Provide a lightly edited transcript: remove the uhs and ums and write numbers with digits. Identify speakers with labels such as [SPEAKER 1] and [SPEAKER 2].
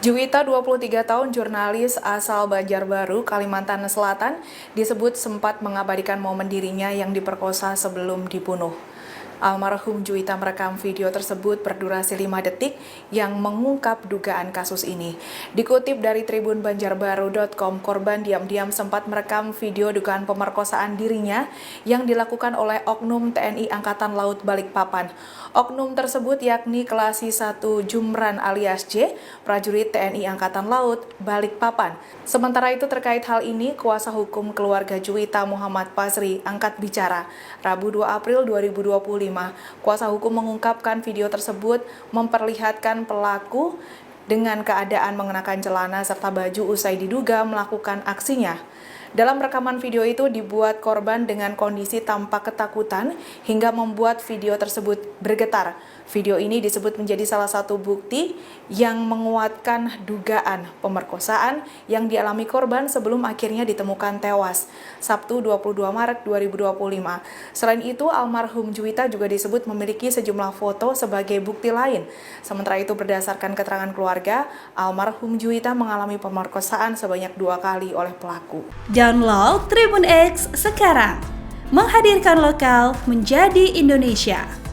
[SPEAKER 1] Juwita, 23 tahun, jurnalis asal Banjarbaru, Kalimantan Selatan, disebut sempat mengabadikan momen dirinya yang diperkosa sebelum dibunuh. Almarhum Juwita merekam video tersebut berdurasi 5 detik yang mengungkap dugaan kasus ini. Dikutip dari Tribun Banjarbaru.com, korban diam-diam sempat merekam video dugaan pemerkosaan dirinya yang dilakukan oleh Oknum TNI Angkatan Laut Balikpapan. Oknum tersebut yakni Kelasi 1 Jumran alias J, prajurit TNI Angkatan Laut Balikpapan. Sementara itu terkait hal ini, kuasa hukum keluarga Juwita Muhammad Pasri angkat bicara. Rabu 2 April 2025, kuasa hukum mengungkapkan video tersebut memperlihatkan pelaku dengan keadaan mengenakan celana serta baju usai diduga melakukan aksinya. Dalam rekaman video itu dibuat korban dengan kondisi tampak ketakutan hingga membuat video tersebut bergetar. Video ini disebut menjadi salah satu bukti yang menguatkan dugaan pemerkosaan yang dialami korban sebelum akhirnya ditemukan tewas Sabtu 22 Maret 2025. Selain itu, almarhum Juwita juga disebut memiliki sejumlah foto sebagai bukti lain. Sementara itu, berdasarkan keterangan keluarga, almarhum Juwita mengalami pemerkosaan sebanyak 2 kali oleh pelaku.
[SPEAKER 2] Download Tribun X sekarang, menghadirkan lokal menjadi Indonesia.